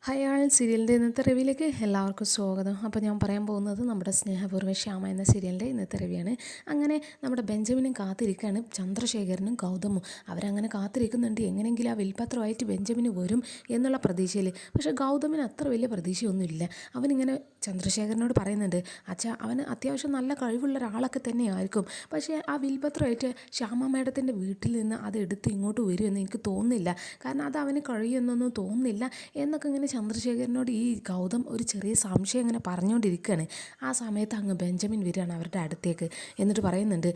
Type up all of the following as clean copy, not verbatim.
Hi ആൾ സീരിയലിൻ്റെ ഇന്നത്തെ റിവ്യൂയിലേക്ക് എല്ലാവർക്കും സ്വാഗതം. അപ്പോൾ ഞാൻ പറയാൻ പോകുന്നത് നമ്മുടെ സ്നേഹപൂർവ്വ ശ്യാമ എന്ന സീരിയലിൻ്റെ ഇന്നത്തെ റിവ്യൂയാണ്. അങ്ങനെ നമ്മുടെ ബെഞ്ചമിനും കാത്തിരിക്കുകയാണ്, ചന്ദ്രശേഖരനും ഗൗതമും. അവരങ്ങനെ കാത്തിരിക്കുന്നുണ്ട്, എങ്ങനെയെങ്കിലും ആ വിൽപത്രമായിട്ട് ബെഞ്ചമിന് വരും എന്നുള്ള പ്രതീക്ഷയിൽ. പക്ഷേ ഗൗതമിന് അത്ര വലിയ പ്രതീക്ഷയൊന്നുമില്ല. അവനിങ്ങനെ ചന്ദ്രശേഖരനോട് പറയുന്നുണ്ട്, അച്ഛാ അവന് അത്യാവശ്യം നല്ല കഴിവുള്ള ഒരാളൊക്കെ തന്നെയായിരിക്കും, പക്ഷേ ആ വിൽപത്രമായിട്ട് ശ്യാമ മേഡത്തിൻ്റെ വീട്ടിൽ നിന്ന് അത് എടുത്ത് ഇങ്ങോട്ട് വരുമെന്ന് എനിക്ക് തോന്നുന്നില്ല, കാരണം അത് അവന് കഴിയുമെന്നൊന്നും തോന്നുന്നില്ല എന്നൊക്കെ ഇങ്ങനെ ചന്ദ്രശേഖരനോട് ഈ ഗൗതം ഒരു ചെറിയ സംശയം ഇങ്ങനെ പറഞ്ഞുകൊണ്ടിരിക്കുകയാണ്. ആ സമയത്ത് അങ്ങ് ബെഞ്ചമിൻ വരികയാണ് അവരുടെ അടുത്തേക്ക്. എന്നിട്ട് പറയുന്നുണ്ട്,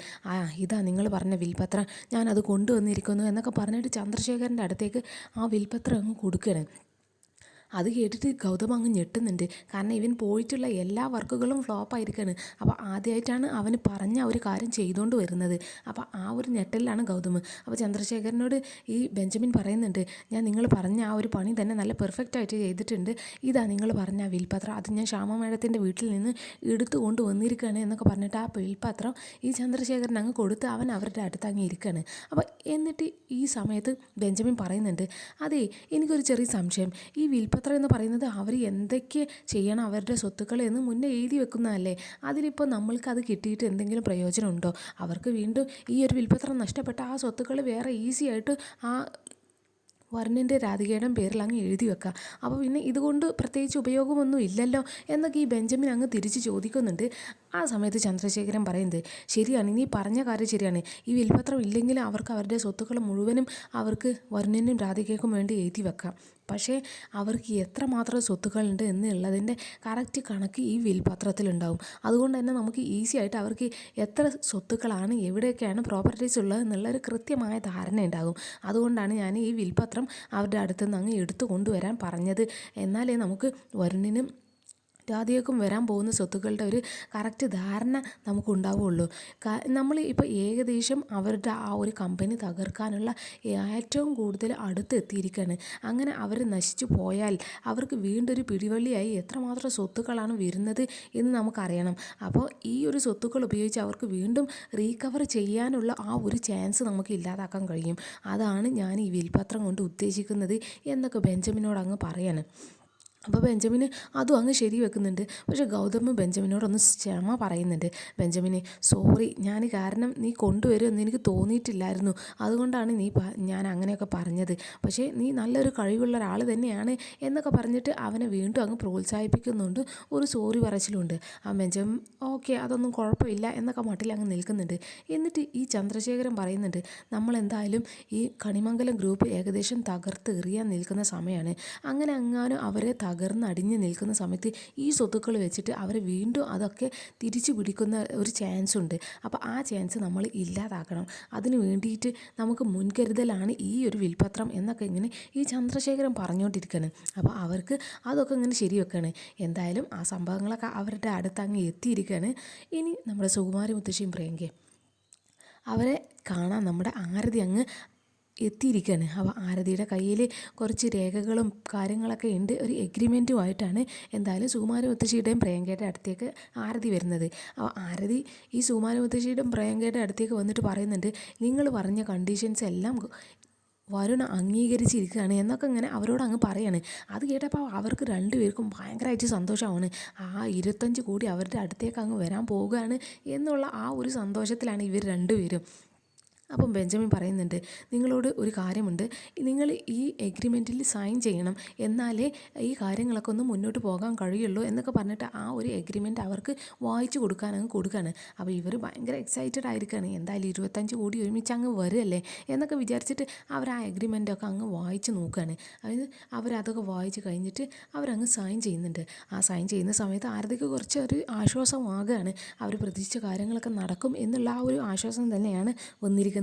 ഇതാ നിങ്ങൾ പറഞ്ഞ വിൽപത്രം, ഞാനത് കൊണ്ടുവന്നിരിക്കുന്നു എന്നൊക്കെ പറഞ്ഞിട്ട് ചന്ദ്രശേഖരൻ്റെ അടുത്തേക്ക് ആ വിൽപത്രം അങ്ങ് കൊടുക്കുകയാണ്. അത് കേട്ടിട്ട് ഗൗതം അങ്ങ് ഞെട്ടുന്നുണ്ട്, കാരണം ഇവൻ പോയിട്ടുള്ള എല്ലാ വർക്കുകളും ഫ്ലോപ്പായിരിക്കുകയാണ്. അപ്പോൾ ആദ്യമായിട്ടാണ് അവന് പറഞ്ഞ ഒരു കാര്യം ചെയ്തുകൊണ്ട് വരുന്നത്. അപ്പോൾ ആ ഒരു ഞെട്ടലിലാണ് ഗൗതം. അപ്പോൾ ചന്ദ്രശേഖരനോട് ഈ ബെഞ്ചമിൻ പറയുന്നുണ്ട്, ഞാൻ നിങ്ങൾ പറഞ്ഞ ആ ഒരു പണി തന്നെ നല്ല പെർഫെക്റ്റായിട്ട് ചെയ്തിട്ടുണ്ട്. ഇതാ നിങ്ങൾ പറഞ്ഞ ആ വിൽപത്രം, അത് ഞാൻ ശ്യാമ മേഡത്തിൻ്റെ വീട്ടിൽ നിന്ന് എടുത്തു കൊണ്ട് വന്നിരിക്കുകയാണ് എന്നൊക്കെ പറഞ്ഞിട്ട് ആ വിൽപത്രം ഈ ചന്ദ്രശേഖരൻ അങ്ങ് കൊടുത്ത് അവൻ അവരുടെ അടുത്ത് അങ്ങ് ഇരിക്കുകയാണ്. അപ്പോൾ എന്നിട്ട് ഈ സമയത്ത് ബെഞ്ചമിൻ പറയുന്നുണ്ട്, അതേ എനിക്കൊരു ചെറിയ സംശയം, ഈ വിൽപത്രം എന്ന് പറയുന്നത് അവർ എന്തൊക്കെ ചെയ്യണം അവരുടെ സ്വത്തുക്കൾ എന്ന് മുന്നേ എഴുതി വെക്കുന്നതല്ലേ, അതിലിപ്പോൾ നമ്മൾക്കത് കിട്ടിയിട്ട് എന്തെങ്കിലും പ്രയോജനമുണ്ടോ? അവർക്ക് വീണ്ടും ഈ ഒരു വിൽപത്രം നഷ്ടപ്പെട്ട ആ സ്വത്തുക്കൾ വേറെ ഈസി ആയിട്ട് ആ വർണ്ണൻ്റെ രാധികയുടെ പേരിൽ അങ്ങ് എഴുതി വെക്കാം. അപ്പോൾ പിന്നെ ഇതുകൊണ്ട് പ്രത്യേകിച്ച് ഉപയോഗമൊന്നും ഇല്ലല്ലോ എന്നൊക്കെ ഈ ബെഞ്ചമിൻ അങ്ങ് തിരിച്ച് ചോദിക്കുന്നുണ്ട്. ആ സമയത്ത് ചന്ദ്രശേഖരൻ പറയുന്നത്, ശരിയാണ്, നീ പറഞ്ഞ കാര്യം ശരിയാണ്, ഈ വിൽപത്രം ഇല്ലെങ്കിൽ അവർക്ക് അവരുടെ സ്വത്തുക്കൾ മുഴുവനും അവർക്ക് വർണ്ണനും രാധികയ്ക്കും വേണ്ടി എഴുതി വെക്കാം. പക്ഷേ അവർക്ക് എത്രമാത്രം സ്വത്തുക്കളുണ്ട് എന്നുള്ളതിൻ്റെ കറക്റ്റ് കണക്ക് ഈ വിൽപത്രത്തിലുണ്ടാവും. അതുകൊണ്ട് തന്നെ നമുക്ക് ഈസി ആയിട്ട് അവർക്ക് എത്ര സ്വത്തുക്കളാണ്, എവിടെയൊക്കെയാണ് പ്രോപ്പർട്ടീസ് ഉള്ളത് എന്നുള്ളൊരു കൃത്യമായ ധാരണ ഉണ്ടാകും. അതുകൊണ്ടാണ് ഞാൻ ഈ വിൽപത്രം അവരുടെ അടുത്തുനിന്ന് അങ്ങ് എടുത്തു കൊണ്ടുവരാൻ പറഞ്ഞത്. എന്നാലേ നമുക്ക് വരുണിനും രാധികയ്ക്കും വരാൻ പോകുന്ന സ്വത്തുക്കളുടെ ഒരു കറക്റ്റ് ധാരണ നമുക്കുണ്ടാവുള്ളൂ. നമ്മൾ ഇപ്പോൾ ഏകദേശം അവരുടെ ആ ഒരു കമ്പനി തകർക്കാനുള്ള ഏറ്റവും കൂടുതൽ അടുത്ത് എത്തിയിരിക്കുകയാണ്. അങ്ങനെ അവർ നശിച്ചു പോയാൽ അവർക്ക് വീണ്ടും ഒരു പിടിവള്ളിയായി എത്രമാത്രം സ്വത്തുക്കളാണ് വരുന്നത് എന്ന് നമുക്കറിയണം. അപ്പോൾ ഈ ഒരു സ്വത്തുക്കൾ ഉപയോഗിച്ച് അവർക്ക് വീണ്ടും റീകവർ ചെയ്യാനുള്ള ആ ഒരു ചാൻസ് നമുക്ക് ഇല്ലാതാക്കാൻ കഴിയും. അതാണ് ഞാൻ ഈ വിൽപത്രം കൊണ്ട് ഉദ്ദേശിക്കുന്നത് എന്നൊക്കെ ബെഞ്ചമിനോട് അങ്ങ് പറയാണ്. അപ്പോൾ ബെഞ്ചമിന് അതും അങ്ങ് ശരി വെക്കുന്നുണ്ട്. പക്ഷേ ഗൗതം ബെഞ്ചമിനോടൊന്ന് ക്ഷമ പറയുന്നുണ്ട്, ബെഞ്ചമിന് സോറി, ഞാൻ കാരണം നീ കൊണ്ടുവരുമെന്ന് എനിക്ക് തോന്നിയിട്ടില്ലായിരുന്നു, അതുകൊണ്ടാണ് ഞാൻ അങ്ങനെയൊക്കെ പറഞ്ഞത്. പക്ഷേ നീ നല്ലൊരു കഴിവുള്ള ഒരാൾ തന്നെയാണ് എന്നൊക്കെ പറഞ്ഞിട്ട് അവനെ വീണ്ടും അങ്ങ് പ്രോത്സാഹിപ്പിക്കുന്നുണ്ട്, ഒരു സോറി പറച്ചിലുണ്ട്. ആ ബെഞ്ചമിൻ ഓക്കെ, അതൊന്നും കുഴപ്പമില്ല എന്നൊക്കെ മട്ടിൽ അങ്ങ് നിൽക്കുന്നുണ്ട്. എന്നിട്ട് ഈ ചന്ദ്രശേഖരൻ പറയുന്നുണ്ട്, നമ്മളെന്തായാലും ഈ കണിമംഗലം ഗ്രൂപ്പ് ഏകദേശം തകർത്ത് എറിയാൻ നിൽക്കുന്ന സമയമാണ്. അങ്ങനെ അങ്ങാനും അവരെ തകർന്നടിഞ്ഞ് നിൽക്കുന്ന സമയത്ത് ഈ സ്വത്തുക്കൾ വെച്ചിട്ട് അവർ വീണ്ടും അതൊക്കെ തിരിച്ചു പിടിക്കുന്ന ഒരു ചാൻസ് ഉണ്ട്. അപ്പോൾ ആ ചാൻസ് നമ്മൾ ഇല്ലാതാക്കണം. അതിന് വേണ്ടിയിട്ട് നമുക്ക് മുൻകരുതലാണ് ഈ ഒരു വിൽപത്രം എന്നൊക്കെ ഇങ്ങനെ ഈ ചന്ദ്രശേഖരൻ പറഞ്ഞുകൊണ്ടിരിക്കുകയാണ്. അപ്പോൾ അവർക്ക് അതൊക്കെ ഇങ്ങനെ ശരിവെക്കുകയാണ്. എന്തായാലും ആ സംഭവങ്ങളൊക്കെ അവരുടെ അടുത്ത് അങ്ങ് എത്തിയിരിക്കുകയാണ്. ഇനി നമ്മുടെ സുകുമാരി മുത്തശ്ശിയും പ്രിയങ്കയും അവരെ കാണാൻ നമ്മുടെ ആരതി അങ്ങ് എത്തിയിരിക്കുകയാണ്. അപ്പോൾ ആരതിയുടെ കയ്യിൽ കുറച്ച് രേഖകളും കാര്യങ്ങളൊക്കെ ഉണ്ട്, ഒരു എഗ്രിമെൻറ്റുമായിട്ടാണ് എന്തായാലും സുകുമാരി മുത്തശ്ശിയുടെയും പ്രിയങ്കയുടെ അടുത്തേക്ക് ആരതി വരുന്നത്. അപ്പോൾ ആരതി ഈ സുകുമാരി മുത്തശ്ശിയുടെയും പ്രിയങ്കയുടെ അടുത്തേക്ക് വന്നിട്ട് പറയുന്നുണ്ട്, നിങ്ങൾ പറഞ്ഞ കണ്ടീഷൻസ് എല്ലാം വരുൺ അംഗീകരിച്ചിരിക്കുകയാണ് എന്നൊക്കെ ഇങ്ങനെ അവരോട് അങ്ങ് പറയാണ്. അത് കേട്ടപ്പോൾ അവർക്ക് രണ്ടുപേർക്കും ഭയങ്കരമായിട്ട് സന്തോഷമാണ്. ആ 25 കോടി അവരുടെ അടുത്തേക്ക് അങ്ങ് വരാൻ പോവുകയാണ് എന്നുള്ള ആ ഒരു സന്തോഷത്തിലാണ് ഇവർ രണ്ടുപേരും. അപ്പം ബെഞ്ചമിൻ പറയുന്നുണ്ട്, നിങ്ങളോട് ഒരു കാര്യമുണ്ട്, നിങ്ങൾ ഈ എഗ്രിമെൻറ്റിൽ സൈൻ ചെയ്യണം, എന്നാലേ ഈ കാര്യങ്ങളൊക്കെ ഒന്ന് മുന്നോട്ട് പോകാൻ കഴിയുള്ളൂ എന്നൊക്കെ പറഞ്ഞിട്ട് ആ ഒരു എഗ്രിമെൻറ്റ് അവർക്ക് വായിച്ചു കൊടുക്കുകയാണ്. അപ്പോൾ ഇവർ ഭയങ്കര എക്സൈറ്റഡ് ആയിരിക്കുകയാണ്, എന്തായാലും 25 കോടി ഒരുമിച്ച് അങ്ങ് വരുമല്ലേ എന്നൊക്കെ വിചാരിച്ചിട്ട് അവർ ആ എഗ്രിമെൻറ്റൊക്കെ അങ്ങ് വായിച്ച് നോക്കുകയാണ്. അതായത് അവരതൊക്കെ വായിച്ച് കഴിഞ്ഞിട്ട് അവരങ്ങ് സൈൻ ചെയ്യുന്നുണ്ട്. ആ സൈൻ ചെയ്യുന്ന സമയത്ത് ആരതൊക്കെ കുറച്ച് ഒരു ആശ്വാസമാകുകയാണ്, അവർ പ്രതീക്ഷിച്ച കാര്യങ്ങളൊക്കെ നടക്കും എന്നുള്ള ആ ഒരു ആശ്വാസം തന്നെയാണ് വന്നിരിക്കുന്നത്.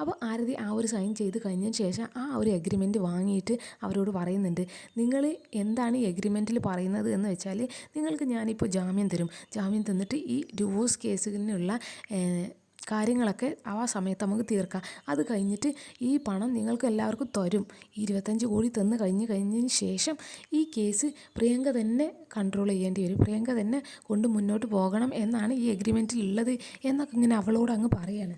അപ്പോൾ ആരതി ആ ഒരു സൈൻ ചെയ്ത് കഴിഞ്ഞതിന് ശേഷം ആ ഒരു എഗ്രിമെൻറ്റ് വാങ്ങിയിട്ട് അവരോട് പറയുന്നുണ്ട്, നിങ്ങൾ എന്താണ് ഈ എഗ്രിമെൻറ്റിൽ പറയുന്നത് എന്ന് വെച്ചാൽ, നിങ്ങൾക്ക് ഞാനിപ്പോൾ ജാമ്യം തരും, ജാമ്യം തന്നിട്ട് ഈ ഡിവോഴ്സ് കേസിനുള്ള കാര്യങ്ങളൊക്കെ ആ സമയത്ത് നമുക്ക് തീർക്കാം. അത് കഴിഞ്ഞിട്ട് ഈ പണം നിങ്ങൾക്ക് എല്ലാവർക്കും തരും. 25 കോടി കഴിഞ്ഞതിന് ശേഷം ഈ കേസ് പ്രിയങ്ക തന്നെ കൺട്രോൾ ചെയ്യേണ്ടി വരും, പ്രിയങ്ക തന്നെ കൊണ്ട് മുന്നോട്ട് പോകണം എന്നാണ് ഈ എഗ്രിമെൻറ്റിലുള്ളത് എന്നൊക്കെ ഇങ്ങനെ അവളോട് അങ്ങ് പറയാണ്.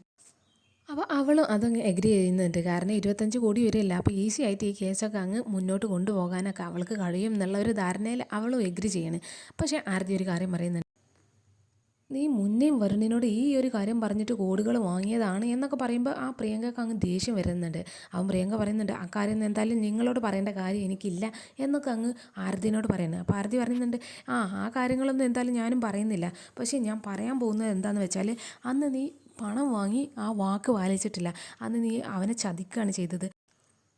അപ്പോൾ അവളും അതങ്ങ് എഗ്രി ചെയ്യുന്നുണ്ട്. കാരണം 25 കോടി വരെയല്ല, അപ്പോൾ ഈസി ആയിട്ട് ഈ കേസൊക്കെ അങ്ങ് മുന്നോട്ട് കൊണ്ടുപോകാനൊക്കെ അവൾക്ക് കഴിയും എന്നുള്ള ഒരു ധാരണയിൽ അവളും എഗ്രി ചെയ്യാണ്. പക്ഷേ ആരതി ഒരു കാര്യം പറയുന്നുണ്ട്, നീ മുന്നേയും വരുണിനോട് ഈ ഒരു കാര്യം പറഞ്ഞിട്ട് കോടികൾ വാങ്ങിയതാണ് എന്നൊക്കെ പറയുമ്പോൾ ആ പ്രിയങ്കക്ക് അങ്ങ് ദേഷ്യം വരുന്നുണ്ട്. അവൻ പ്രിയങ്ക പറയുന്നുണ്ട്, ആ കാര്യം എന്തായാലും നിങ്ങളോട് പറയേണ്ട കാര്യം എനിക്കില്ല എന്നൊക്കെ അങ്ങ് ആരതിനോട് പറയുന്നത്. അപ്പോൾ ആരതി പറയുന്നുണ്ട്, ആ കാര്യങ്ങളൊന്നും എന്തായാലും ഞാനും പറയുന്നില്ല. പക്ഷേ ഞാൻ പറയാൻ പോകുന്നത് എന്താണെന്ന് വെച്ചാൽ, അന്ന് നീ പണം വാങ്ങി ആ വാക്ക് പാലിച്ചിട്ടില്ല. അന്ന് നീ അവനെ ചതിക്കുകയാണ് ചെയ്തത്.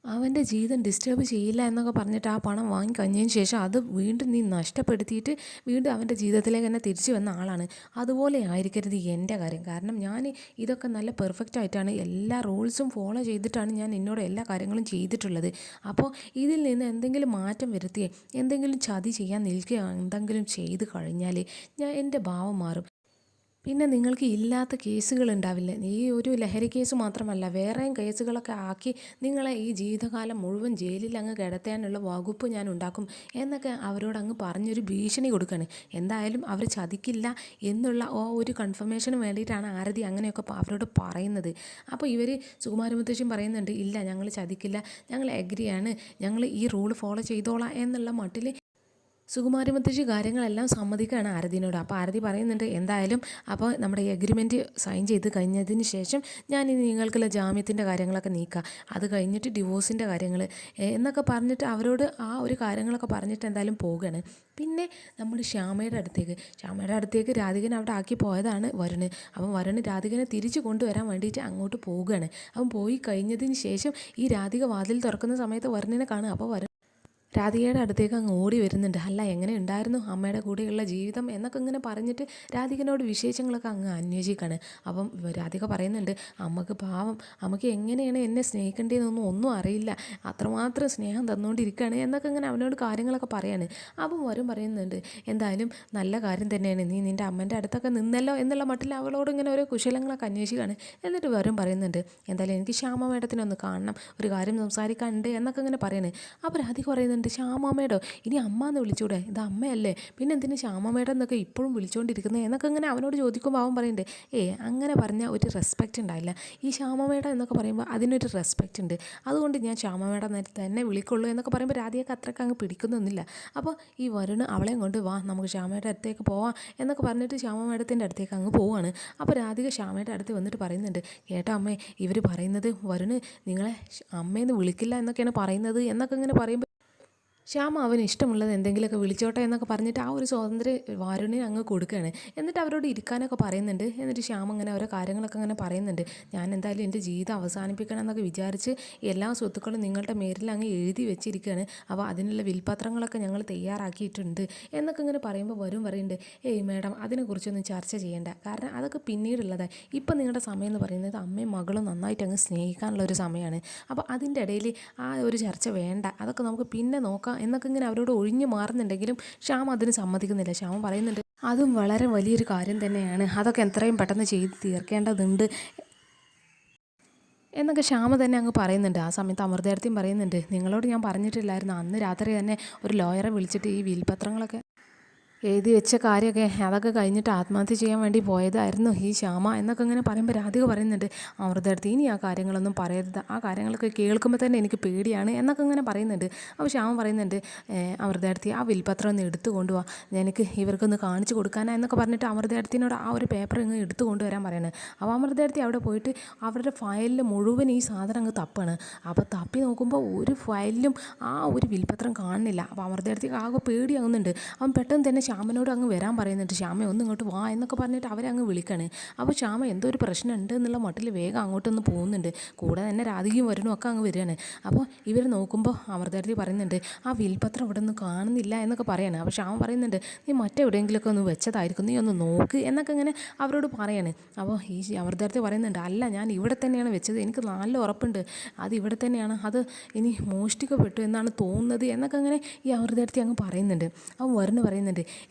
അവൻ്റെ ജീവിതം ഡിസ്റ്റർബ് ചെയ്യില്ല എന്നൊക്കെ പറഞ്ഞിട്ട് ആ പണം വാങ്ങി കഴിഞ്ഞതിന് ശേഷം അത് വീണ്ടും നീ നഷ്ടപ്പെടുത്തിയിട്ട് വീണ്ടും അവൻ്റെ ജീവിതത്തിലേക്ക് തന്നെ തിരിച്ചു വന്ന ആളാണ്. അതുപോലെ ആയിരിക്കരുത് എൻ്റെ കാര്യം. കാരണം ഞാൻ ഇതൊക്കെ നല്ല പെർഫെക്റ്റ് ആയിട്ടാണ് എല്ലാ റൂൾസും ഫോളോ ചെയ്തിട്ടാണ് ഞാൻ എന്നോട് എല്ലാ കാര്യങ്ങളും ചെയ്തിട്ടുള്ളത്. അപ്പോൾ ഇതിൽ നിന്ന് എന്തെങ്കിലും മാറ്റം വരുത്തിയേ, എന്തെങ്കിലും ചതി ചെയ്യാൻ നിൽക്കുകയോ എന്തെങ്കിലും ചെയ്ത് കഴിഞ്ഞാൽ എൻ്റെ ഭാവം മാറും. പിന്നെ നിങ്ങൾക്ക് ഇല്ലാത്ത കേസുകൾ ഉണ്ടാവില്ലേ, ഈ ഒരു ലഹരി കേസ് മാത്രമല്ല വേറെയും കേസുകളൊക്കെ ആക്കി നിങ്ങളെ ഈ ജീവിതകാലം മുഴുവൻ ജയിലിൽ അങ്ങ് കിടത്താനുള്ള വകുപ്പ് ഞാൻ ഉണ്ടാക്കും എന്നൊക്കെ അവരോട് അങ്ങ് പറഞ്ഞൊരു ഭീഷണി കൊടുക്കുകയാണ്. എന്തായാലും അവർ ചതിക്കില്ല എന്നുള്ള ഒരു കൺഫർമേഷന് വേണ്ടിയിട്ടാണ് ആരതി അങ്ങനെയൊക്കെ അവരോട് പറയുന്നത്. അപ്പോൾ ഇവർ സുകുമാരമുത്തശ്ശിയും പറയുന്നുണ്ട്, ഇല്ല ഞങ്ങൾ ചതിക്കില്ല, ഞങ്ങൾ എഗ്രിയാണ്, ഞങ്ങൾ ഈ റൂൾ ഫോളോ ചെയ്തോളാം എന്നുള്ള മട്ടിൽ സുകുമാരമുത്തശ്ശി കാര്യങ്ങളെല്ലാം സമ്മതിക്കുകയാണ് ആരതിനോട്. അപ്പോൾ ആരതി പറയുന്നുണ്ട്, എന്തായാലും അപ്പോൾ നമ്മുടെ ഈ എഗ്രിമെൻറ്റ് സൈൻ ചെയ്ത് കഴിഞ്ഞതിന് ശേഷം ഞാനിനി നിങ്ങൾക്കുള്ള ജാമ്യത്തിൻ്റെ കാര്യങ്ങളൊക്കെ നീക്കാം, അത് കഴിഞ്ഞിട്ട് ഡിവോഴ്സിൻ്റെ കാര്യങ്ങൾ എന്നൊക്കെ പറഞ്ഞിട്ട് അവരോട് ആ ഒരു കാര്യങ്ങളൊക്കെ പറഞ്ഞിട്ട് എന്തായാലും പോവുകയാണ്. പിന്നെ നമ്മുടെ ശ്യാമയുടെ അടുത്തേക്ക് രാധികനെ അവിടെ ആക്കി പോയതാണ് വരുണ്. അപ്പം വരുണ് രാധികനെ തിരിച്ചു കൊണ്ടുവരാൻ വേണ്ടിയിട്ട് അങ്ങോട്ട് പോവുകയാണ്. അവൻ പോയി കഴിഞ്ഞതിന് ശേഷം ഈ രാധിക വാതിൽ തുറക്കുന്ന സമയത്ത് വരുണിനെ കാണുക. അപ്പോൾ രാധികയുടെ അടുത്തേക്ക് അങ്ങ് ഓടി വരുന്നുണ്ട്. അല്ല എങ്ങനെ ഉണ്ടായിരുന്നു അമ്മയുടെ കൂടെയുള്ള ജീവിതം എന്നൊക്കെ ഇങ്ങനെ പറഞ്ഞിട്ട് രാധികനോട് വിശേഷങ്ങളൊക്കെ അങ്ങ് അന്വേഷിക്കുകയാണ്. അപ്പം രാധിക പറയുന്നുണ്ട്, അമ്മക്ക് പാവം, അമ്മക്ക് എങ്ങനെയാണ് എന്നെ സ്നേഹിക്കേണ്ടതെന്നൊന്നും ഒന്നും അറിയില്ല, അത്രമാത്രം സ്നേഹം തന്നുകൊണ്ടിരിക്കുകയാണ് എന്നൊക്കെ ഇങ്ങനെ അവനോട് കാര്യങ്ങളൊക്കെ പറയാണ്. അപ്പം പറയുന്നുണ്ട്, എന്തായാലും നല്ല കാര്യം തന്നെയാണ്, നീ നിൻ്റെ അമ്മേൻ്റെ അടുത്തൊക്കെ നിന്നല്ലോ എന്നുള്ള മട്ടിൽ അവളോട് ഇങ്ങനെ ഓരോ കുശലങ്ങളൊക്കെ അന്വേഷിക്കുകയാണ്. എന്നിട്ട് പറയുന്നുണ്ട്, എന്തായാലും എനിക്ക് ശ്യാമ മേഡത്തിനൊന്ന് കാണണം, ഒരു കാര്യം സംസാരിക്കാനുണ്ട് എന്നൊക്കെ ഇങ്ങനെ പറയുന്നത്. അപ്പോൾ രാധിക പറയുന്നുണ്ട്, ശ്യാമമ്മേടോ, ഇനി അമ്മ എന്ന് വിളിച്ചൂടെ, ഇത് അമ്മയല്ലേ, പിന്നെ എന്തിനു ശ്യാമമ്മേടം എന്നൊക്കെ ഇപ്പോഴും വിളിച്ചുകൊണ്ടിരിക്കുന്നത് എന്നൊക്കെ ഇങ്ങനെ അവനോട് ചോദിക്കുമ്പോൾ അവൻ പറയുന്നുണ്ട്, അങ്ങനെ പറഞ്ഞാൽ ഒരു റെസ്പെക്റ്റ് ഉണ്ടായില്ല, ഈ ശ്യാമമ്മേടം എന്നൊക്കെ പറയുമ്പോൾ അതിനൊരു റെസ്പെക്റ്റ് ഉണ്ട്, അതുകൊണ്ട് ഞാൻ ശ്യാമമ്മേടം തന്നെ വിളിക്കുള്ളൂ എന്നൊക്കെ പറയുമ്പോൾ രാധികക്ക് അത്രയ്ക്ക് അങ്ങ് പിടിക്കുന്നൊന്നുമില്ല. അപ്പോൾ ഈ വരുണ് അവളെയും കൊണ്ട് വാ നമുക്ക് ശ്യാമയുടെ അടുത്തേക്ക് പോവാം എന്നൊക്കെ പറഞ്ഞിട്ട് ശ്യാമ മേഡത്തിൻ്റെ അടുത്തേക്ക് അങ്ങ് പോവാണ്. അപ്പോൾ രാധിക ശ്യാമയുടെ അടുത്ത് വന്നിട്ട് പറയുന്നുണ്ട്, കേട്ടോ അമ്മേ, ഇവർ പറയുന്നത് വരുണ് നിങ്ങളെ അമ്മയെന്ന് വിളിക്കില്ല എന്നൊക്കെയാണ് പറയുന്നത് എന്നൊക്കെ ഇങ്ങനെ പറയുമ്പോൾ ശ്യാമ അവന് ഇഷ്ടമുള്ളത് എന്തെങ്കിലുമൊക്കെ വിളിച്ചോട്ടെ എന്നൊക്കെ പറഞ്ഞിട്ട് ആ ഒരു സ്വാതന്ത്ര്യം വരുണിന് അങ്ങ് കൊടുക്കുകയാണ്. എന്നിട്ട് അവരോട് ഇരിക്കാനൊക്കെ പറയുന്നുണ്ട്. എന്നിട്ട് ശ്യാമ അങ്ങനെ ഓരോ കാര്യങ്ങളൊക്കെ അങ്ങനെ പറയുന്നുണ്ട്, ഞാൻ എന്തായാലും എൻ്റെ ജീവിതം അവസാനിപ്പിക്കണം എന്നൊക്കെ വിചാരിച്ച് എല്ലാ സ്വത്തുക്കളും നിങ്ങളുടെ മേരിൽ അങ്ങ് എഴുതി വെച്ചിരിക്കുകയാണ്, അപ്പോൾ അതിനുള്ള വിൽപത്രങ്ങളൊക്കെ ഞങ്ങൾ തയ്യാറാക്കിയിട്ടുണ്ട് എന്നൊക്കെ ഇങ്ങനെ പറയുമ്പോൾ പറയുന്നുണ്ട്, മേഡം അതിനെക്കുറിച്ചൊന്നും ചർച്ച ചെയ്യേണ്ട, കാരണം അതൊക്കെ പിന്നീടുള്ളതാണ്, ഇപ്പം നിങ്ങളുടെ സമയം എന്ന് പറയുന്നത് അമ്മയും മകളും നന്നായിട്ട് അങ്ങ് സ്നേഹിക്കാനുള്ള ഒരു സമയമാണ്, അപ്പോൾ അതിൻ്റെ ഇടയിൽ ആ ഒരു ചർച്ച വേണ്ട, അതൊക്കെ നമുക്ക് പിന്നെ നോക്കാം എന്നൊക്കെ ഇങ്ങനെ അവരോട് ഒഴിഞ്ഞു മാറുന്നുണ്ടെങ്കിലും ശ്യാം അതിന് സമ്മതിക്കുന്നില്ല. ശ്യാം പറയുന്നുണ്ട്, അതും വളരെ വലിയൊരു കാര്യം തന്നെയാണ്, അതൊക്കെ എത്രയും പെട്ടെന്ന് ചെയ്ത് തീർക്കേണ്ടതുണ്ട് എന്നൊക്കെ ശ്യാമ തന്നെ അങ്ങ് പറയുന്നുണ്ട്. ആ സമയത്ത് അമൃതേടത്തിയും പറയുന്നുണ്ട്, നിങ്ങളോട് ഞാൻ പറഞ്ഞിട്ടില്ലായിരുന്നു അന്ന് രാത്രി തന്നെ ഒരു ലോയറെ വിളിച്ചിട്ട് ഈ വിൽപത്രങ്ങളൊക്കെ എഴുതി വെച്ച കാര്യമൊക്കെ അതൊക്കെ കഴിഞ്ഞിട്ട് ആത്മഹത്യ ചെയ്യാൻ വേണ്ടി പോയതായിരുന്നു ഈ ശ്യാമ എന്നൊക്കെ ഇങ്ങനെ പറയുമ്പോൾ രാധിക പറയുന്നുണ്ട്, അമൃതടുത്ത് ഇനി ആ കാര്യങ്ങളൊന്നും പറയരുത്, ആ കാര്യങ്ങളൊക്കെ കേൾക്കുമ്പോൾ തന്നെ എനിക്ക് പേടിയാണ് എന്നൊക്കെ ഇങ്ങനെ പറയുന്നുണ്ട്. അപ്പോൾ ശ്യാമ പറയുന്നുണ്ട്, അമൃതടുത്തി ആ വിൽപത്രം ഒന്ന് എടുത്തു കൊണ്ടുപോവാ, എനിക്ക് ഇവർക്കൊന്ന് കാണിച്ചു കൊടുക്കാനാ എന്നൊക്കെ പറഞ്ഞിട്ട് അമൃതടുത്തിനോട് ആ ഒരു പേപ്പർ ഇങ്ങ് എടുത്തു കൊണ്ടുവരാൻ പറയുന്നത്. അപ്പോൾ അമൃതടുത്തി അവിടെ പോയിട്ട് അവരുടെ ഫയലിൽ മുഴുവൻ ഈ സാധനം അങ്ങ് തപ്പാണ്. അപ്പോൾ തപ്പി നോക്കുമ്പോൾ ഒരു ഫയലിലും ആ ഒരു വിൽപത്രം കാണുന്നില്ല. അപ്പോൾ അമൃതടുത്തിക്ക് ആകെ പേടിയാകുന്നുണ്ട്. അവൻ പെട്ടെന്ന് തന്നെ ശ്യാമനോട് അങ്ങ് വരാൻ പറയുന്നുണ്ട്, ശ്യാമ ഒന്ന് ഇങ്ങോട്ട് വാ എന്നൊക്കെ പറഞ്ഞിട്ട് അവരെ അങ്ങ് വിളിക്കാണ്. അപ്പോൾ ശ്യാമ എന്തോ ഒരു പ്രശ്നം ഉണ്ട് എന്നുള്ള മട്ടിൽ വേഗം അങ്ങോട്ടൊന്ന് പോകുന്നുണ്ട്. കൂടെ തന്നെ രാധികയും വരുണും ഒക്കെ അങ്ങ് വരികയാണ്. അപ്പോൾ ഇവർ നോക്കുമ്പോൾ അമൃതടുത്തി പറയുന്നുണ്ട്, ആ വിൽപത്രം ഇവിടെ ഒന്നും കാണുന്നില്ല എന്നൊക്കെ പറയാണ്. അപ്പോൾ ശ്യാമ പറയുന്നുണ്ട്, നീ മറ്റെവിടെയെങ്കിലുമൊക്കെ ഒന്ന് വെച്ചതായിരിക്കും, നീ ഒന്ന് നോക്ക് എന്നൊക്കെ ഇങ്ങനെ അവരോട് പറയാണ്. അപ്പോൾ ഈ അമൃതടുത്തി പറയുന്നുണ്ട്, അല്ല ഞാൻ ഇവിടെ തന്നെയാണ് വെച്ചത്, എനിക്ക് നല്ല ഉറപ്പുണ്ട് അത് ഇവിടെ തന്നെയാണ്, അത് ഇനി മോഷ്ടിക്കപ്പെട്ടു എന്നാണ് തോന്നുന്നത് എന്നൊക്കെ അങ്ങനെ ഈ അമൃതടുത്തി അങ്ങ് പറയുന്നുണ്ട്. അവൻ വരുണ് പറയുന്നുണ്ട്,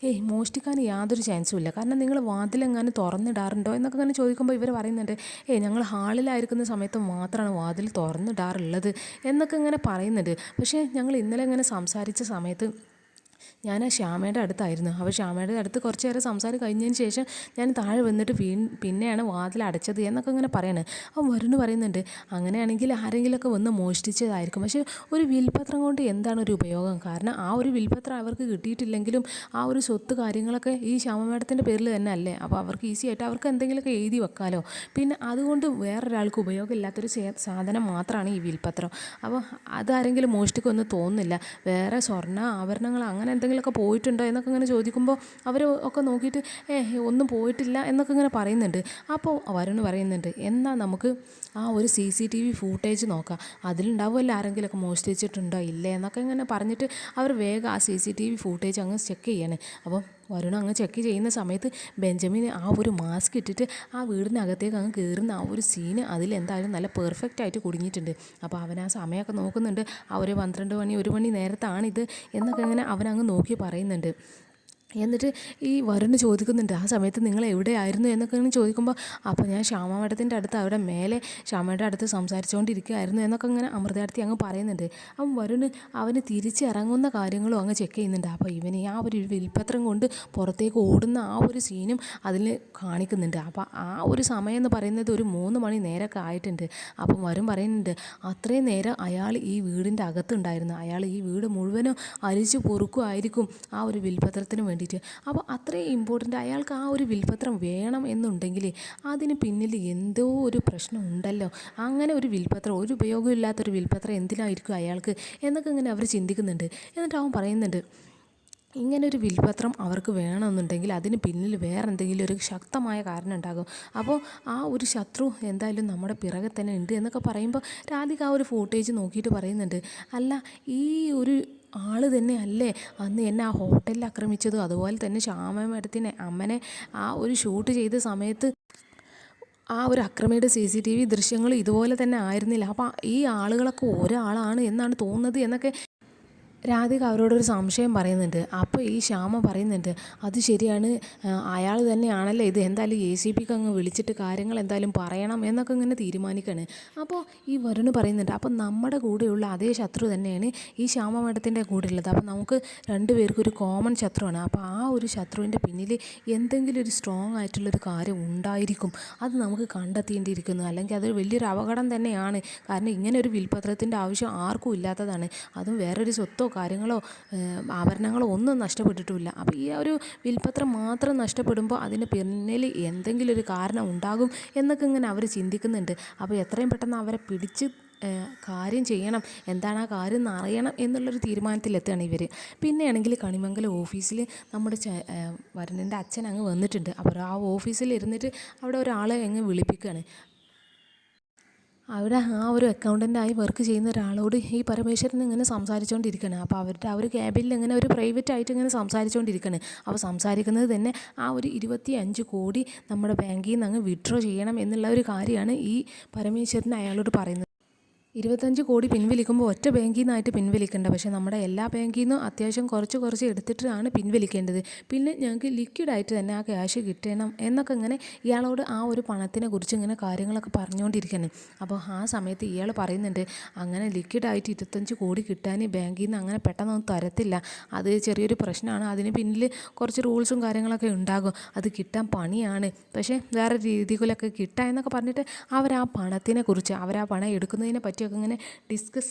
മോഷ്ടിക്കാൻ യാതൊരു ചാൻസും ഇല്ല, കാരണം നിങ്ങൾ വാതിലെങ്ങാനും തുറന്നിടാറുണ്ടോ എന്നൊക്കെ അങ്ങനെ ചോദിക്കുമ്പോൾ ഇവർ പറയുന്നുണ്ട്, ഞങ്ങൾ ഹാളിലായിരിക്കുന്ന സമയത്ത് മാത്രമാണ് വാതിൽ തുറന്നിടാറുള്ളത് എന്നൊക്കെ ഇങ്ങനെ പറയുന്നുണ്ട്. പക്ഷേ ഞങ്ങൾ ഇന്നലെ ഇങ്ങനെ സംസാരിച്ച സമയത്ത് ഞാൻ ആ ശ്യാമയുടെ അടുത്തായിരുന്നു. അപ്പോൾ ശ്യാമയുടെ അടുത്ത് കുറച്ച് നേരം സംസാരം കഴിഞ്ഞതിന് ശേഷം ഞാൻ താഴെ വന്നിട്ട് പിന്നെയാണ് വാതിൽ അടച്ചത് എന്നൊക്കെ ഇങ്ങനെ പറയണേ. അപ്പോൾ വരുണ് പറയുന്നുണ്ട്, അങ്ങനെയാണെങ്കിൽ ആരെങ്കിലുമൊക്കെ വന്ന് മോഷ്ടിച്ചതായിരിക്കും. പക്ഷേ ഒരു വിൽപത്രം കൊണ്ട് എന്താണ് ഒരു ഉപയോഗം? കാരണം ആ ഒരു വിൽപത്രം അവർക്ക് കിട്ടിയിട്ടില്ലെങ്കിലും ആ ഒരു സ്വത്ത് കാര്യങ്ങളൊക്കെ ഈ ശ്യാമ മേഡത്തിൻ്റെ പേരിൽ തന്നെ അല്ലേ. അപ്പോൾ അവർക്ക് ഈസി ആയിട്ട് അവർക്ക് എന്തെങ്കിലുമൊക്കെ എഴുതി വെക്കാമല്ലോ. പിന്നെ അതുകൊണ്ട് വേറൊരാൾക്ക് ഉപയോഗമില്ലാത്തൊരു സാധനം മാത്രമാണ് ഈ വിൽപത്രം. അപ്പോൾ അതാരെങ്കിലും മോഷ്ടിക്കുമെന്ന് തോന്നുന്നില്ല. വേറെ സ്വർണ്ണ ആഭരണങ്ങൾ അങ്ങനെ എന്തെങ്കിലുമൊക്കെ പോയിട്ടുണ്ടോ എന്നൊക്കെ ഇങ്ങനെ ചോദിക്കുമ്പോൾ അവർ ഒക്കെ നോക്കിയിട്ട് ഒന്നും പോയിട്ടില്ല എന്നൊക്കെ ഇങ്ങനെ പറയുന്നുണ്ട്. അപ്പോൾ വരുണ് പറയുന്നുണ്ട്, എന്നാൽ നമുക്ക് ആ ഒരു CCTV ഫൂട്ടേജ് നോക്കാം, അതിലുണ്ടാവുമല്ലോ ആരെങ്കിലുമൊക്കെ മോഷ്ടിച്ചിട്ടുണ്ടോ ഇല്ലേ എന്നൊക്കെ ഇങ്ങനെ പറഞ്ഞിട്ട് അവർ വേഗം ആ CCTV ഫൂട്ടേജ് അങ്ങ് ചെക്ക് ചെയ്യാണ്. അപ്പം വരുൺ അങ്ങ് ചെക്ക് ചെയ്യുന്ന സമയത്ത് ബെഞ്ചമിൻ ആ ഒരു മാസ്ക് ഇട്ടിട്ട് ആ വീടിനകത്തേക്ക് അങ്ങ് കയറുന്ന ആ ഒരു സീന് അതിലെന്തായാലും നല്ല പെർഫെക്റ്റ് ആയിട്ട് കുടുങ്ങിയിട്ടുണ്ട്. അപ്പോൾ അവൻ ആ സമയമൊക്കെ നോക്കുന്നുണ്ട്. ആ ഒരു 12 മണി 1 മണി നേരത്താണിത് എന്നൊക്കെ ഇങ്ങനെ അവനങ്ങ് നോക്കി പറയുന്നുണ്ട്. എന്നിട്ട് ഈ വരുണ് ചോദിക്കുന്നുണ്ട്, ആ സമയത്ത് നിങ്ങൾ എവിടെയായിരുന്നു എന്നൊക്കെ ഇങ്ങനെ ചോദിക്കുമ്പോൾ, അപ്പോൾ ഞാൻ ശ്യാമ മേഡത്തിൻ്റെ അടുത്ത് അവിടെ മേലെ ശ്യാമയുടെ അടുത്ത് സംസാരിച്ചുകൊണ്ടിരിക്കുകയായിരുന്നു എന്നൊക്കെ ഇങ്ങനെ അമൃതേടത്തി അങ്ങ് പറയുന്നുണ്ട്. അപ്പം വരുണ് അവന് തിരിച്ചിറങ്ങുന്ന കാര്യങ്ങളും അങ്ങ് ചെക്ക് ചെയ്യുന്നുണ്ട്. അപ്പോൾ ഇവന് ആ ഒരു വിൽപത്രം കൊണ്ട് പുറത്തേക്ക് ഓടുന്ന ആ ഒരു സീനും അതിൽ കാണിക്കുന്നുണ്ട്. അപ്പോൾ ആ ഒരു സമയം എന്ന് പറയുന്നത് ഒരു 3 മണി നേരമൊക്കെ ആയിട്ടുണ്ട്. അപ്പം വരുൺ പറയുന്നുണ്ട്, അത്രയും നേരം അയാൾ ഈ വീടിൻ്റെ അകത്തുണ്ടായിരുന്നു. അയാൾ ഈ വീട് മുഴുവനും അരിച്ചു പൊറുക്കുമായിരിക്കും ആ ഒരു വിൽപത്രത്തിന് വേണ്ടിയിട്ട്. അപ്പോൾ അത്രയും ഇമ്പോർട്ടൻ്റ് അയാൾക്ക് ആ ഒരു വിൽപത്രം വേണം എന്നുണ്ടെങ്കിൽ അതിന് പിന്നിൽ എന്തോ ഒരു പ്രശ്നം ഉണ്ടല്ലോ. അങ്ങനെ ഒരു വിൽപത്രം, ഒരു ഉപയോഗമില്ലാത്തൊരു വിൽപത്രം എന്തിനായിരിക്കും അയാൾക്ക് എന്നൊക്കെ ഇങ്ങനെ അവർ ചിന്തിക്കുന്നുണ്ട്. എന്നിട്ട് അവൻ പറയുന്നുണ്ട്, ഇങ്ങനൊരു വിൽപത്രം അവർക്ക് വേണമെന്നുണ്ടെങ്കിൽ അതിന് പിന്നിൽ വേറെ എന്തെങ്കിലും ഒരു ശക്തമായ കാരണം ഉണ്ടാകും. അപ്പോൾ ആ ഒരു ശത്രു എന്തായാലും നമ്മുടെ പിറകെ തന്നെ ഉണ്ട് എന്നൊക്കെ പറയുമ്പോൾ രാധിക ആ ഒരു ഫൂട്ടേജ് നോക്കിയിട്ട് പറയുന്നുണ്ട്, അല്ല ഈ ഒരു ആൾ തന്നെ അല്ലേ അന്ന് എന്നെ ആ ഹോട്ടലിൽ ആക്രമിച്ചതും അതുപോലെ തന്നെ ശ്യാമ മേഡത്തിനെ അമ്മനെ ആ ഒരു ഷൂട്ട് ചെയ്ത സമയത്ത് ആ ഒരു അക്രമിയുടെ CCTV ദൃശ്യങ്ങൾ ഇതുപോലെ തന്നെ ആയിരുന്നില്ല. അപ്പോൾ ഈ ആളുകളൊക്കെ ഒരാളാണ് എന്നാണ് തോന്നുന്നത് എന്നൊക്കെ രാധിക അവരോടൊരു സംശയം പറയുന്നുണ്ട്. അപ്പോൾ ഈ ശ്യാമ പറയുന്നുണ്ട്, അത് ശരിയാണ്, അയാൾ തന്നെയാണല്ലോ ഇത്, എന്തായാലും ACPക്ക് അങ്ങ് വിളിച്ചിട്ട് കാര്യങ്ങൾ എന്തായാലും പറയണം എന്നൊക്കെ ഇങ്ങനെ തീരുമാനിക്കുകയാണ്. അപ്പോൾ ഈ വരുണ് പറയുന്നുണ്ട്, അപ്പോൾ നമ്മുടെ കൂടെയുള്ള അതേ ശത്രു തന്നെയാണ് ഈ ശ്യാമ മേഡത്തിൻ്റെ കൂടെ ഉള്ളത്. അപ്പോൾ നമുക്ക് രണ്ടുപേർക്കും ഒരു കോമൺ ശത്രുവാണ്. അപ്പോൾ ആ ഒരു ശത്രുവിൻ്റെ പിന്നിൽ എന്തെങ്കിലും ഒരു സ്ട്രോങ് ആയിട്ടുള്ളൊരു കാര്യം ഉണ്ടായിരിക്കും. അത് നമുക്ക് കണ്ടെത്തേണ്ടിയിരിക്കുന്നു, അല്ലെങ്കിൽ അതൊരു വലിയൊരു അപകടം തന്നെയാണ്. കാരണം ഇങ്ങനെ ഒരു വിൽപത്രത്തിൻ്റെ ആവശ്യം ആർക്കും ഇല്ലാത്തതാണ്. അതും വേറൊരു സ്വത്തോ കാര്യങ്ങളോ ആഭരണങ്ങളോ ഒന്നും നഷ്ടപ്പെട്ടിട്ടുമില്ല. അപ്പോൾ ഈ ഒരു വിൽപത്രം മാത്രം നഷ്ടപ്പെടുമ്പോൾ അതിന് പിന്നിൽ എന്തെങ്കിലും ഒരു കാരണം ഉണ്ടാകും എന്നൊക്കെ ഇങ്ങനെ അവർ ചിന്തിക്കുന്നുണ്ട്. അപ്പോൾ എത്രയും പെട്ടെന്ന് അവരെ പിടിച്ച് കാര്യം ചെയ്യണം, എന്താണ് ആ കാര്യം എന്ന് അറിയണം എന്നുള്ളൊരു തീരുമാനത്തിലെത്തുകയാണ് ഇവർ. പിന്നെയാണെങ്കിൽ കണിമംഗലം ഓഫീസിൽ നമ്മുടെ വരുണിൻ്റെ അച്ഛൻ അങ്ങ് വന്നിട്ടുണ്ട്. അപ്പോൾ ആ ഓഫീസിൽ ഇരുന്നിട്ട് അവിടെ ഒരാളെ അങ്ങ് വിളിപ്പിക്കുകയാണ്. അവിടെ ആ ഒരു അക്കൗണ്ടൻ്റായി വർക്ക് ചെയ്യുന്ന ഒരാളോട് ഈ പരമേശ്വരൻ ഇങ്ങനെ സംസാരിച്ചുകൊണ്ടിരിക്കുകയാണ്. അപ്പോൾ അവരുടെ ആ ഒരു ക്യാബിനിൽ ഇങ്ങനെ ഒരു പ്രൈവറ്റ് ആയിട്ട് ഇങ്ങനെ സംസാരിച്ചുകൊണ്ടിരിക്കുകയാണ്. അപ്പോൾ സംസാരിക്കുന്നത് തന്നെ ആ ഒരു 25 കോടി നമ്മുടെ ബാങ്കിൽ നിന്ന് അങ്ങ് വിഡ്രോ ചെയ്യണം എന്നുള്ള ഒരു കാര്യമാണ് ഈ പരമേശ്വരൻ അയാളോട് പറയുന്നത്. 25 കോടി പിൻവലിക്കുമ്പോൾ ഒറ്റ ബാങ്കിൽ നിന്നായിട്ട് പിൻവലിക്കേണ്ട, പക്ഷേ നമ്മുടെ എല്ലാ ബാങ്കിൽ നിന്നും അത്യാവശ്യം കുറച്ച് എടുത്തിട്ടാണ് പിൻവലിക്കേണ്ടത്. പിന്നെ ഞങ്ങൾക്ക് ലിക്വിഡായിട്ട് തന്നെ ആ ക്യാഷ് കിട്ടണം എന്നൊക്കെ ഇങ്ങനെ ഇയാളോട് ആ ഒരു പണത്തിനെ കുറിച്ച് ഇങ്ങനെ കാര്യങ്ങളൊക്കെ പറഞ്ഞുകൊണ്ടിരിക്കുകയാണ്. അപ്പോൾ ആ സമയത്ത് ഇയാൾ പറയുന്നുണ്ട്, അങ്ങനെ ലിക്വിഡായിട്ട് 25 കോടി കിട്ടാൻ ബാങ്കിൽ നിന്ന് അങ്ങനെ പെട്ടെന്നൊന്നും തരത്തില്ല, അത് ചെറിയൊരു പ്രശ്നമാണ്, അതിന് പിന്നിൽ കുറച്ച് റൂൾസും കാര്യങ്ങളൊക്കെ ഉണ്ടാകും, അത് കിട്ടാൻ പണിയാണ്, പക്ഷേ വേറെ രീതികളൊക്കെ കിട്ടാം എന്നൊക്കെ പറഞ്ഞിട്ട് അവർ ആ പണത്തിനെ കുറിച്ച് അവർ ആ പണം എടുക്കുന്നതിനെ പറ്റിയൊക്കെ ഇങ്ങനെ ഡിസ്കസ്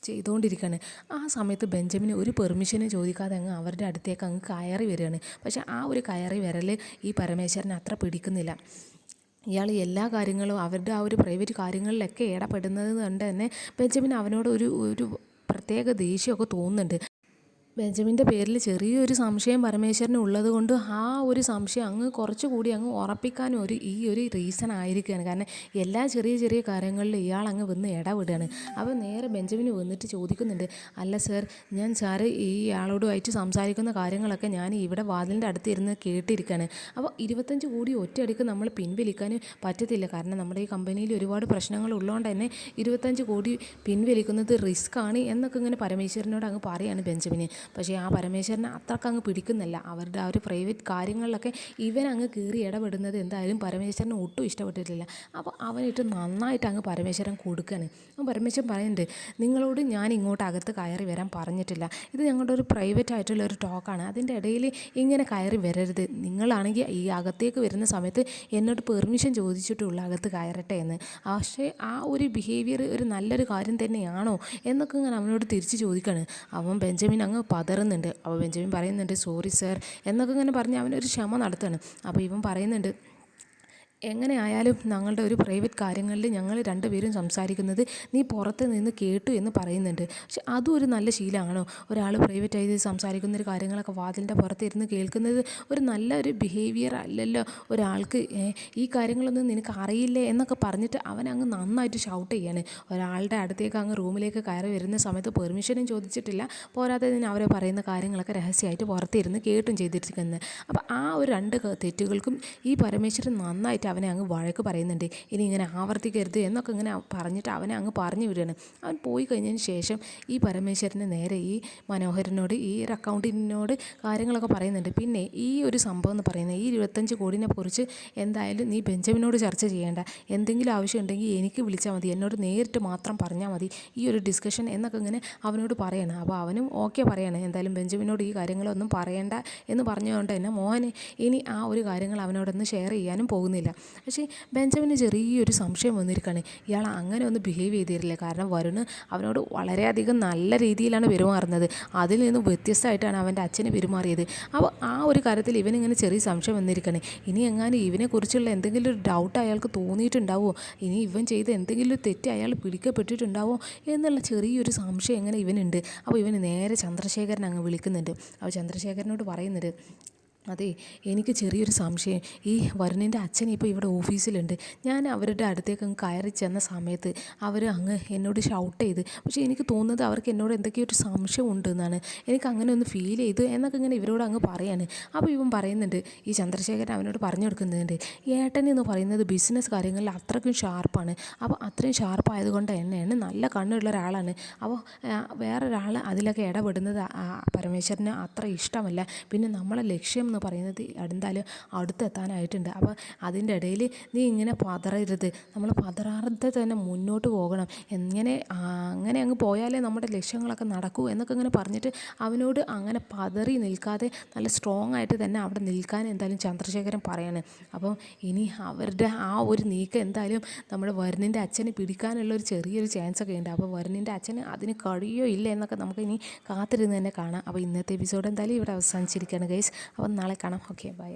ചെയ്തുകൊണ്ടിരിക്കുകയാണ്. ആ സമയത്ത് ബെഞ്ചമിൻ ഒരു പെർമിഷന് ചോദിക്കാതെ അങ്ങ് അവരുടെ അടുത്തേക്ക് അങ്ങ് കയറി വരികയാണ്. പക്ഷേ ആ ഒരു കയറി വരൽ ഈ പരമേശ്വരനെ അത്ര പിടിക്കുന്നില്ല. ഇയാൾ എല്ലാ കാര്യങ്ങളും അവരുടെ ആ ഒരു പ്രൈവറ്റ് കാര്യങ്ങളിലൊക്കെ ഇടപെടുന്നത് കൊണ്ട് തന്നെ ബെഞ്ചമിൻ അവനോട് ഒരു പ്രത്യേക ദേഷ്യമൊക്കെ തോന്നുന്നുണ്ട്. ബെഞ്ചമിൻ്റെ പേരിൽ ചെറിയൊരു സംശയം പരമേശ്വരന് ഉള്ളത് കൊണ്ട് ആ ഒരു സംശയം അങ്ങ് കുറച്ചുകൂടി അങ്ങ് ഉറപ്പിക്കാനും ഈ ഒരു റീസൺ ആയിരിക്കുകയാണ്. കാരണം എല്ലാ ചെറിയ കാര്യങ്ങളിൽ ഇയാൾ അങ്ങ് വന്ന് ഇടപെടുകയാണ്. അപ്പോൾ നേരെ ബെഞ്ചമിന് വന്നിട്ട് ചോദിക്കുന്നുണ്ട്, അല്ല സർ, ഞാൻ സാറ് ഈ ആളോടുമായിട്ട് സംസാരിക്കുന്ന കാര്യങ്ങളൊക്കെ ഞാൻ ഇവിടെ വാതിലിൻ്റെ അടുത്തിരുന്ന് കേട്ടിരിക്കുകയാണ്. അപ്പോൾ 25 കോടി ഒറ്റയടിക്ക് നമ്മൾ പിൻവലിക്കാൻ പറ്റത്തില്ല, കാരണം നമ്മുടെ ഈ കമ്പനിയിൽ ഒരുപാട് പ്രശ്നങ്ങൾ ഉള്ളതുകൊണ്ട് തന്നെ 25 കോടി പിൻവലിക്കുന്നത് റിസ്ക്കാണ് എന്നൊക്കെ ഇങ്ങനെ പരമേശ്വരനോട് അങ്ങ് പറയുകയാണ് ബെഞ്ചമിന്. പക്ഷേ ആ പരമേശ്വരനെ അത്രക്ക് അങ്ങ് പിടിക്കുന്നില്ല. അവരുടെ ആ ഒരു പ്രൈവറ്റ് കാര്യങ്ങളിലൊക്കെ ഇവൻ അങ്ങ് കയറി ഇടപെടുന്നത് എന്തായാലും പരമേശ്വരന് ഒട്ടും ഇഷ്ടപ്പെട്ടിട്ടില്ല. അപ്പോൾ അവനിട്ട് നന്നായിട്ട് അങ്ങ് പരമേശ്വരൻ കൊടുക്കുകയാണ്. അപ്പോൾ പരമേശ്വരൻ പറയുന്നുണ്ട്, നിങ്ങളോട് ഞാൻ ഇങ്ങോട്ട് അകത്ത് കയറി വരാൻ പറഞ്ഞിട്ടില്ല, ഇത് ഞങ്ങളുടെ ഒരു പ്രൈവറ്റ് ആയിട്ടുള്ള ഒരു ടോക്കാണ്, അതിൻ്റെ ഇടയിൽ ഇങ്ങനെ കയറി വരരുത്. നിങ്ങളാണെങ്കിൽ ഈ അകത്തേക്ക് വരുന്ന സമയത്ത് എന്നോട് പെർമിഷൻ ചോദിച്ചിട്ടുള്ള അകത്ത് കയറട്ടെ എന്ന്. പക്ഷേ ആ ഒരു ബിഹേവിയർ ഒരു നല്ലൊരു കാര്യം തന്നെയാണോ എന്നൊക്കെ ഇങ്ങനെ അവനോട് തിരിച്ച് ചോദിക്കുകയാണ്. അവൻ ബെഞ്ചമിൻ അങ്ങ് പതറുന്നുണ്ട്. അപ്പോൾ ബെഞ്ചമിൻ പറയുന്നുണ്ട്, സോറി സർ എന്നൊക്കെ ഇങ്ങനെ പറഞ്ഞ് അവനൊരു ക്ഷമ നടത്തുകയാണ്. അപ്പോൾ ഇവൻ പറയുന്നുണ്ട്, എങ്ങനെ ആയാലും ഞങ്ങളുടെ ഒരു പ്രൈവറ്റ് കാര്യങ്ങളിൽ ഞങ്ങൾ രണ്ടുപേരും സംസാരിക്കുന്നത് നീ പുറത്ത് നിന്ന് കേട്ടു എന്ന് പറയുന്നുണ്ട്. പക്ഷെ അതും ഒരു നല്ല ശീലമാണോ? ഒരാൾ പ്രൈവറ്റായി സംസാരിക്കുന്ന ഒരു കാര്യങ്ങളൊക്കെ വാതിലിൻ്റെ പുറത്തിരുന്ന് കേൾക്കുന്നത് ഒരു നല്ല ഒരു ബിഹേവിയർ അല്ലല്ലോ ഒരാൾക്ക്. ഈ കാര്യങ്ങളൊന്നും നിനക്ക് അറിയില്ലേ എന്നൊക്കെ പറഞ്ഞിട്ട് അവൻ അങ്ങ് നന്നായിട്ട് ഷൗട്ട് ചെയ്യാണ്. ഒരാളുടെ അടുത്തേക്ക് അങ്ങ് റൂമിലേക്ക് കയറി വരുന്ന സമയത്ത് പെർമിഷനും ചോദിച്ചിട്ടില്ല, പോരാത്തതിന് അവരെ പറയുന്ന കാര്യങ്ങളൊക്കെ രഹസ്യമായിട്ട് പുറത്തിരുന്ന് കേട്ടും ചെയ്തിരിക്കുന്നത്. അപ്പോൾ ആ ഒരു രണ്ട് തെറ്റുകൾക്കും ഈ പരമേശ്വരൻ നന്നായിട്ട് അവനെ അങ്ങ് വഴക്ക് പറയുന്നുണ്ട്. ഇനി ഇങ്ങനെ ആവർത്തിക്കരുത് എന്നൊക്കെ ഇങ്ങനെ പറഞ്ഞിട്ട് അവനെ അങ്ങ് പറഞ്ഞു വിടുകയാണ്. അവൻ പോയി കഴിഞ്ഞതിന് ശേഷം ഈ പരമേശ്വരന് നേരെ ഈ മനോഹരനോട് ഈ ഒരു അക്കൗണ്ടിനോട് കാര്യങ്ങളൊക്കെ പറയുന്നുണ്ട്. പിന്നെ ഈ ഒരു സംഭവം എന്ന് പറയുന്നത് ഈ 25 കോടിനെ കുറിച്ച് എന്തായാലും നീ ബെഞ്ചമിനോട് ചർച്ച ചെയ്യേണ്ട, എന്തെങ്കിലും ആവശ്യം ഉണ്ടെങ്കിൽ എനിക്ക് വിളിച്ചാൽ മതി, എന്നോട് നേരിട്ട് മാത്രം പറഞ്ഞാൽ മതി ഈ ഒരു ഡിസ്കഷൻ എന്നൊക്കെ ഇങ്ങനെ അവനോട് പറയണം. അപ്പോൾ അവനും ഓക്കെ പറയാണ്, എന്തായാലും ബെഞ്ചമിനോട് ഈ കാര്യങ്ങളൊന്നും പറയേണ്ട എന്ന് പറഞ്ഞുകൊണ്ട് തന്നെ മോഹൻ ഇനി ആ ഒരു കാര്യങ്ങൾ അവനോടൊന്ന് ഷെയർ ചെയ്യാനും പോകുന്നില്ല. പക്ഷേ ബെഞ്ചമിന് ചെറിയൊരു സംശയം വന്നിരിക്കുകയാണ്, ഇയാൾ അങ്ങനെ ഒന്ന് ബിഹേവ് ചെയ്തിരില്ലേ? കാരണം വരുണ് അവനോട് വളരെയധികം നല്ല രീതിയിലാണ് പെരുമാറുന്നത്, അതിൽ നിന്നും വ്യത്യസ്തമായിട്ടാണ് അവൻ്റെ അച്ഛന് പെരുമാറിയത്. അപ്പോൾ ആ ഒരു കാര്യത്തിൽ ഇവനിങ്ങനെ ചെറിയ സംശയം വന്നിരിക്കുകയാണ്. ഇനി എങ്ങാനും ഇവനെക്കുറിച്ചുള്ള എന്തെങ്കിലും ഒരു ഡൗട്ട് അയാൾക്ക് തോന്നിയിട്ടുണ്ടാവുമോ, ഇനി ഇവൻ ചെയ്ത എന്തെങ്കിലും ഒരു തെറ്റ് അയാൾ പിടിക്കപ്പെട്ടിട്ടുണ്ടാവോ എന്നുള്ള ചെറിയൊരു സംശയം എങ്ങനെ ഇവനുണ്ട്. അപ്പോൾ ഇവന് നേരെ ചന്ദ്രശേഖരൻ അങ്ങ് വിളിക്കുന്നുണ്ട്. അപ്പോൾ ചന്ദ്രശേഖരനോട് പറയുന്നുണ്ട്, അതെ, എനിക്ക് ചെറിയൊരു സംശയം, ഈ വരുണിൻ്റെ അച്ഛൻ ഇപ്പോൾ ഇവിടെ ഓഫീസിലുണ്ട്. ഞാൻ അവരുടെ അടുത്തേക്ക് അങ്ങ് കയറി ചെന്ന സമയത്ത് അവർ അങ്ങ് എന്നോട് ഷൗട്ട് ചെയ്ത്, പക്ഷേ എനിക്ക് തോന്നുന്നത് അവർക്ക് എന്നോട് എന്തൊക്കെയോ ഒരു സംശയം ഉണ്ടെന്നാണ്, എനിക്ക് അങ്ങനെ ഒന്ന് ഫീൽ ചെയ്തു എന്നൊക്കെ ഇങ്ങനെ ഇവരോട് അങ്ങ് പറയാണ്. അപ്പോൾ ഇവൻ പറയുന്നുണ്ട്, ഈ ചന്ദ്രശേഖരൻ അവനോട് പറഞ്ഞു കൊടുക്കുന്നുണ്ട്, ഏട്ടൻ എന്ന് പറയുന്നത് ബിസിനസ് കാര്യങ്ങളിൽ അത്രയ്ക്കും ഷാർപ്പാണ്. അപ്പോൾ അത്രയും ഷാർപ്പായതുകൊണ്ട് തന്നെയാണ് നല്ല കണ്ണുള്ള ഒരാളാണ്. അപ്പോൾ വേറൊരാൾ അതിലൊക്കെ ഇടപെടുന്നത് പരമേശ്വരന് അത്ര ഇഷ്ടമല്ല. പിന്നെ നമ്മളെ ലക്ഷ്യം എന്ന് പറയുന്നത് എന്തായാലും അടുത്തെത്താനായിട്ടുണ്ട്. അപ്പോൾ അതിൻ്റെ ഇടയിൽ നീ ഇങ്ങനെ പതറരുത്, നമ്മൾ പതറാതെ തന്നെ മുന്നോട്ട് പോകണം, അങ്ങനെ അങ്ങ് പോയാലേ നമ്മുടെ ലക്ഷ്യങ്ങളൊക്കെ നടക്കൂ എന്നൊക്കെ ഇങ്ങനെ പറഞ്ഞിട്ട് അവനോട് അങ്ങനെ പതറി നിൽക്കാതെ നല്ല സ്ട്രോങ് ആയിട്ട് തന്നെ അവിടെ നിൽക്കാൻ എന്തായാലും ചന്ദ്രശേഖരൻ പറയാണ്. അപ്പം ഇനി അവരുടെ ആ ഒരു നീക്കം എന്തായാലും നമ്മുടെ വരുണിൻ്റെ അച്ഛനെ പിടിക്കാനുള്ള ഒരു ചെറിയൊരു ചാൻസ് ഒക്കെ ഉണ്ട്. അപ്പോൾ വരുണിൻ്റെ അച്ഛന് അതിന് കഴിയോ ഇല്ല എന്നൊക്കെ നമുക്ക് ഇനി കാത്തിരുന്ന് തന്നെ കാണാം. അപ്പോൾ ഇന്നത്തെ എപ്പിസോഡ് എന്തായാലും ഇവിടെ അവസാനിച്ചിരിക്കുകയാണ് ഗൈസ്. അപ്പം നാളെ കാണാം. Okay, by.